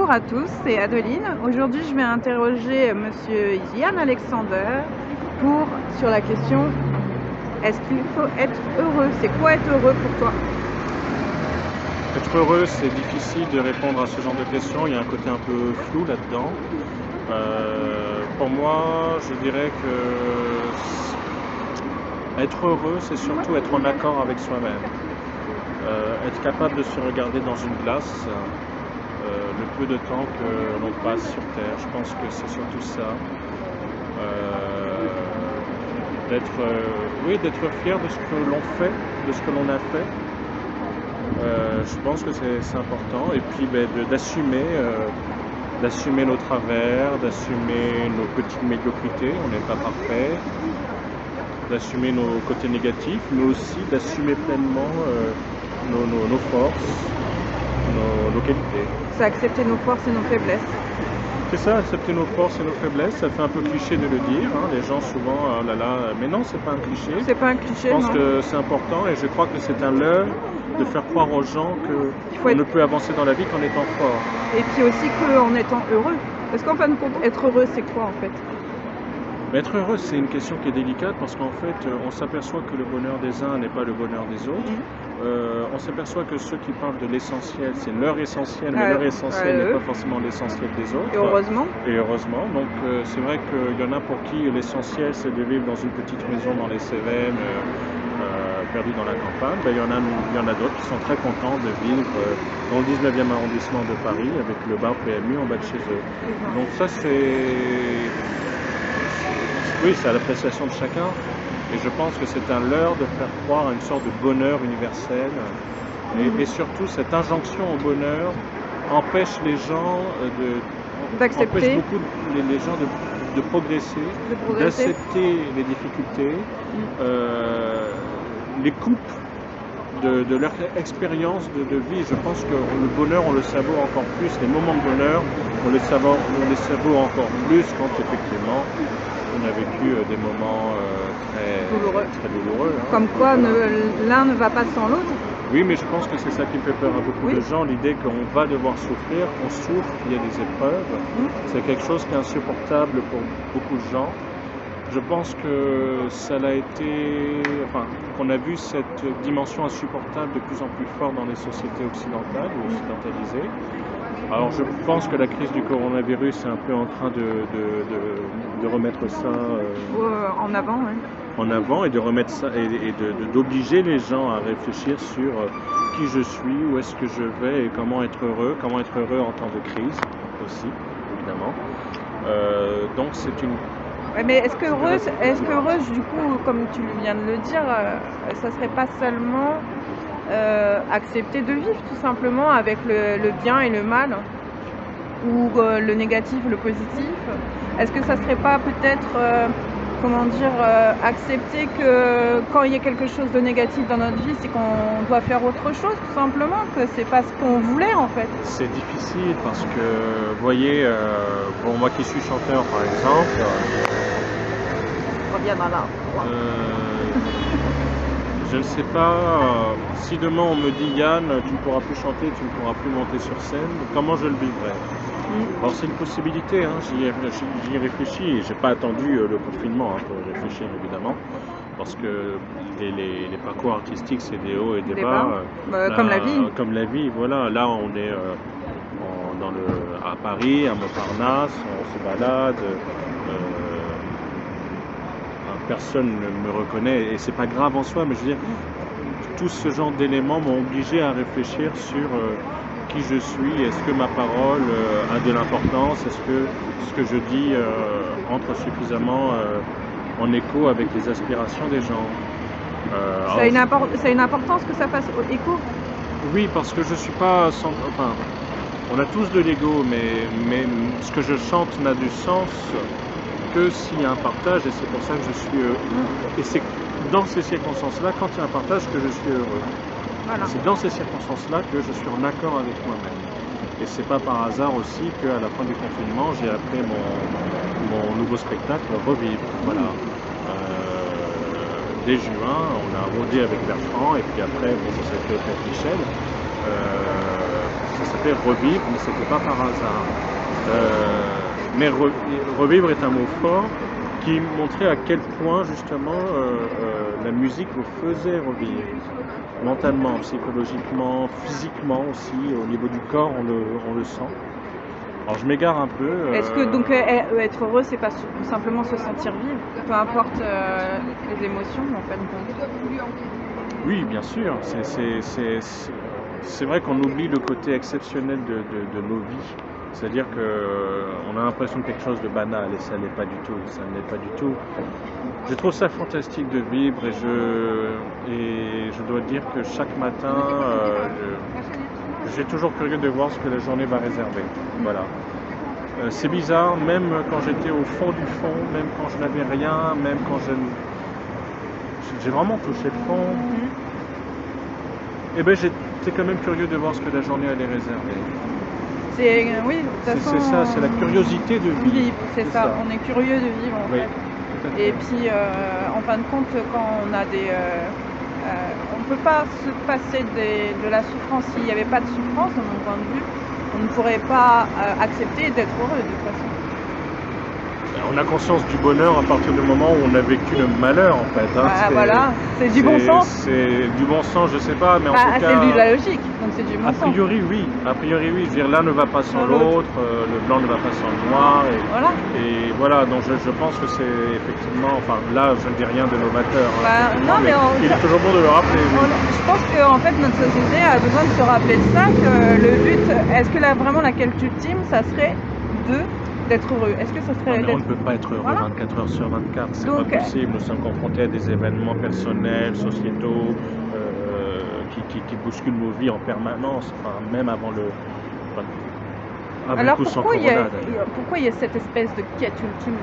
Bonjour à tous, c'est Adeline. Aujourd'hui, je vais interroger Monsieur Yann Alexander sur la question est-ce qu'il faut être heureux? C'est quoi être heureux pour toi? Être heureux, c'est difficile de répondre à ce genre de questions. Il y a un côté un peu flou là-dedans. Pour moi, je dirais que être heureux, c'est surtout être en accord avec soi-même. Être capable de se regarder dans une glace le peu de temps que l'on passe sur Terre. Je pense que c'est surtout ça. D'être fier de ce que l'on fait, de ce que l'on a fait. Je pense que c'est important. Et puis d'assumer nos travers, d'assumer nos petites médiocrités, on n'est pas parfait, d'assumer nos côtés négatifs, mais aussi d'assumer pleinement nos forces, nos qualités. C'est accepter nos forces et nos faiblesses. C'est ça, accepter nos forces et nos faiblesses, ça fait un peu cliché de le dire, hein. Les gens souvent, oh là là, mais non, c'est pas un cliché. C'est pas un cliché, Je pense non. que c'est important et je crois que c'est un leurre de faire croire aux gens qu'on ne peut avancer dans la vie qu'en étant fort. Et puis aussi qu'en étant heureux. Parce qu'en fin de compte, être heureux, c'est quoi en fait? Mais être heureux, c'est une question qui est délicate parce qu'en fait, on s'aperçoit que le bonheur des uns n'est pas le bonheur des autres. On s'aperçoit que ceux qui parlent de l'essentiel, c'est leur essentiel, mais leur essentiel n'est pas forcément l'essentiel des autres. Et heureusement. Et heureusement. Donc c'est vrai qu'il y en a pour qui l'essentiel, c'est de vivre dans une petite maison dans les Cévennes, perdue dans la campagne. Ben, il y en a d'autres qui sont très contents de vivre dans le 19e arrondissement de Paris avec le bar PMU en bas de chez eux. Donc ça, oui, c'est à l'appréciation de chacun. Et je pense que c'est un leurre de faire croire à une sorte de bonheur universel. Et surtout, cette injonction au bonheur empêche les gens d'accepter, empêche beaucoup les gens de progresser, d'accepter les difficultés, les coupes de leur expérience de vie. Je pense que le bonheur, on le savoure encore plus. Les moments de bonheur, on les savoure encore plus quand effectivement on a vécu des moments très douloureux. Hein. Comme quoi l'un ne va pas sans l'autre. Oui, mais je pense que c'est ça qui fait peur à beaucoup de gens, l'idée qu'on va devoir souffrir, qu'on souffre, qu'il y a des épreuves. C'est quelque chose qui est insupportable pour beaucoup de gens. Je pense que ça l'a été, qu'on a vu cette dimension insupportable de plus en plus fort dans les sociétés occidentales ou occidentalisées. Alors je pense que la crise du coronavirus est un peu en train de remettre ça en avant, en avant et de remettre ça et d'obliger les gens à réfléchir sur qui je suis, où est-ce que je vais et comment être heureux en temps de crise aussi, évidemment. Donc c'est une... Mais est-ce que heureuse, du coup, comme tu viens de le dire, ça serait pas seulement accepter de vivre tout simplement avec le bien et le mal, ou le négatif et le positif? Est-ce que ça serait pas peut-être, accepter que quand il y a quelque chose de négatif dans notre vie, c'est qu'on doit faire autre chose tout simplement, que c'est pas ce qu'on voulait en fait? C'est difficile parce que, vous voyez, moi qui suis chanteur par exemple, je ne sais pas, si demain on me dit Yann, tu ne pourras plus chanter, tu ne pourras plus monter sur scène, comment je le vivrai? Alors c'est une possibilité, hein, j'y ai réfléchi et j'ai pas attendu le confinement pour y réfléchir évidemment, parce que les parcours artistiques c'est des hauts et des bas. Comme la vie. Comme la vie, voilà, là on est à Paris, à Montparnasse, on se balade. Personne ne me reconnaît et c'est pas grave en soi, mais je veux dire, tout ce genre d'éléments m'ont obligé à réfléchir sur qui je suis, est-ce que ma parole a de l'importance, est-ce que ce que je dis entre suffisamment en écho avec les aspirations des gens. Ça a une importance que ça fasse écho? Oui, parce que je suis pas on a tous de l'ego, mais ce que je chante n'a du sens que s'il y a un partage, et c'est pour ça que je suis heureux. Et c'est dans ces circonstances-là, quand il y a un partage, que je suis heureux. Voilà. C'est dans ces circonstances-là que je suis en accord avec moi-même. Et c'est pas par hasard aussi qu'à la fin du confinement, j'ai appelé mon nouveau spectacle Revivre. Voilà. Dès juin, on a rodé avec Bertrand, et puis après, ça s'est fait avec Michel. ça s'appelait Revivre, mais c'était pas par hasard. Mais Revivre est un mot fort qui montrait à quel point justement la musique vous faisait revivre. Mentalement, psychologiquement, physiquement aussi, au niveau du corps, on le sent. Alors je m'égare un peu. Est-ce que donc être heureux, c'est pas simplement se sentir vivre, peu importe les émotions en fin de compte? Oui, bien sûr. C'est vrai qu'on oublie le côté exceptionnel de nos vies. C'est-à-dire qu'on a l'impression de quelque chose de banal et ça n'est pas du tout. Ça ne l'est pas du tout. Je trouve ça fantastique de vivre et je dois dire que chaque matin, je suis toujours curieux de voir ce que la journée va réserver. Voilà. C'est bizarre, même quand j'étais au fond du fond, même quand je n'avais rien, même quand j'ai vraiment touché le fond. Et ben j'étais quand même curieux de voir ce que la journée allait réserver. Oui, de toute façon, c'est ça, c'est la curiosité de vivre. C'est ça, on est curieux de vivre en Oui, fait. tout à fait. Et puis en fin de compte, quand on a on ne peut pas se passer de la souffrance. S'il n'y avait pas de souffrance, de mon point de vue, on ne pourrait pas accepter d'être heureux de toute façon. On a conscience du bonheur à partir du moment où on a vécu le malheur en fait. Voilà, c'est du bon sens. C'est du bon sens, je sais pas, mais en tout cas. C'est de la logique, donc c'est du bon sens. A priori oui. Je veux dire, l'un ne va pas sans l'autre, le blanc ne va pas sans le noir. Et voilà, donc je pense que c'est effectivement, enfin là je ne dis rien de novateur. Non, mais il est toujours bon de le rappeler. Je pense qu'en fait notre société a besoin de se rappeler de ça, que le but, est-ce que vraiment la quête ultime, ça serait d'être heureux? Est-ce que ça serait on ne peut pas être heureux 24 heures sur 24, c'est pas possible. Nous sommes confrontés à des événements personnels, sociétaux, qui bousculent nos vies en permanence, enfin, même avant le. Alors pourquoi il y a cette espèce de quête ultime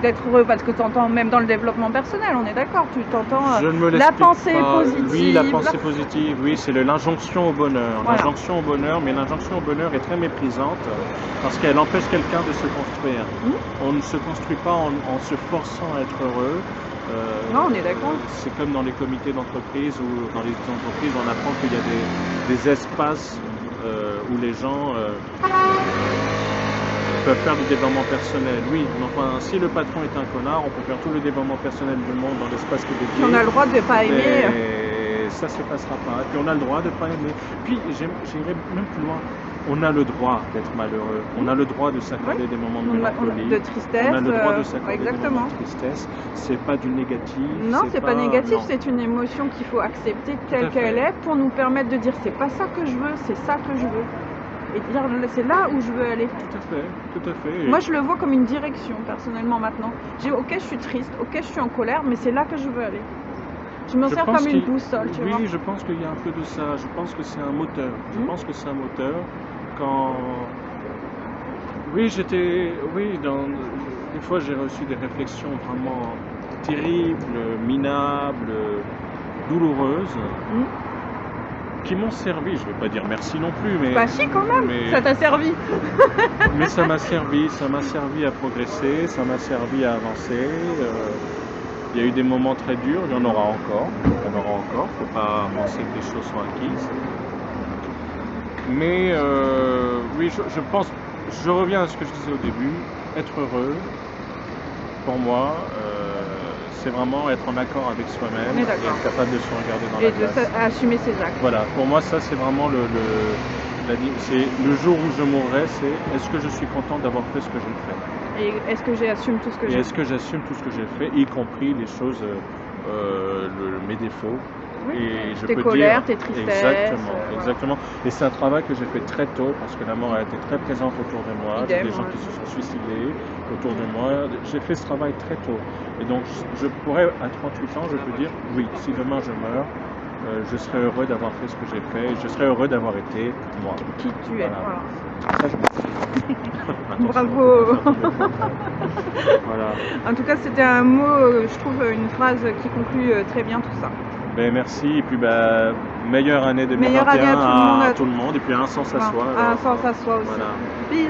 d'être heureux? Parce que tu entends même dans le développement personnel, on est d'accord, tu t'entends la pensée positive. Oui, la pensée positive, oui, c'est l'injonction au bonheur. Voilà. L'injonction au bonheur, mais l'injonction au bonheur est très méprisante parce qu'elle empêche quelqu'un de se construire. On ne se construit pas en se forçant à être heureux. Non, on est d'accord. C'est comme dans les comités d'entreprise ou dans les entreprises, on apprend qu'il y a des espaces où les gens peuvent faire du développement personnel. Oui, mais enfin, si le patron est un connard, on peut faire tout le développement personnel du monde dans l'espace qui est dédié. On a le droit de ne pas aimer. Et ça se passera pas. Et puis on a le droit de ne pas aimer. Puis j'irai même plus loin. On a le droit d'être malheureux. On a le droit de s'accorder des moments de mélancolie. De tristesse. On a le droit de s'accorder des moments de tristesse. C'est pas du négatif. Non, c'est pas négatif. C'est une émotion qu'il faut accepter telle qu'elle est pour nous permettre de dire c'est pas ça que je veux, c'est ça que je veux. Et dire c'est là où je veux aller. Tout à fait. Moi je le vois comme une direction personnellement maintenant. Ok, je suis triste, ok, je suis en colère, mais c'est là que je veux aller. Je m'en sers comme une boussole, tu vois. Oui, je pense qu'il y a un peu de ça. Je pense que c'est un moteur. Des fois j'ai reçu des réflexions vraiment terribles, minables, douloureuses. Qui m'ont servi, je ne vais pas dire merci non plus, mais... Bah si, quand même, ça t'a servi. Mais ça m'a servi à progresser, ça m'a servi à avancer. Il y a eu des moments très durs, il y en aura encore, faut pas penser que les choses sont acquises. Mais oui, je pense, je reviens à ce que je disais au début, être heureux, pour moi, c'est vraiment être en accord avec soi-même et être capable de se regarder dans la glace. Et assumer ses actes. Voilà, pour moi ça c'est vraiment le jour où je mourrai, c'est est-ce que je suis content d'avoir fait ce que j'ai fait. Et est-ce que j'assume tout ce que j'ai fait. Est-ce que j'assume tout ce que j'ai fait, y compris les choses, mes défauts. Oui. Et je tes peux colères, dire, tes tristesses. Exactement. Et c'est un travail que j'ai fait très tôt parce que la mort a été très présente autour de moi. J'ai des gens qui se sont suicidés autour de moi. J'ai fait ce travail très tôt. Et donc je pourrais, à 38 ans, je peux dire, oui, si demain je meurs, je serais heureux d'avoir fait ce que j'ai fait et je serais heureux d'avoir été moi. Qui tu es, voilà. Ça, je Bravo. Voilà. En tout cas, c'était un mot, je trouve, une phrase qui conclut très bien tout ça. Ben merci, et puis meilleure année 2021 à tout le monde, et puis un sens à soi. Un sens à soi aussi. Voilà. Peace.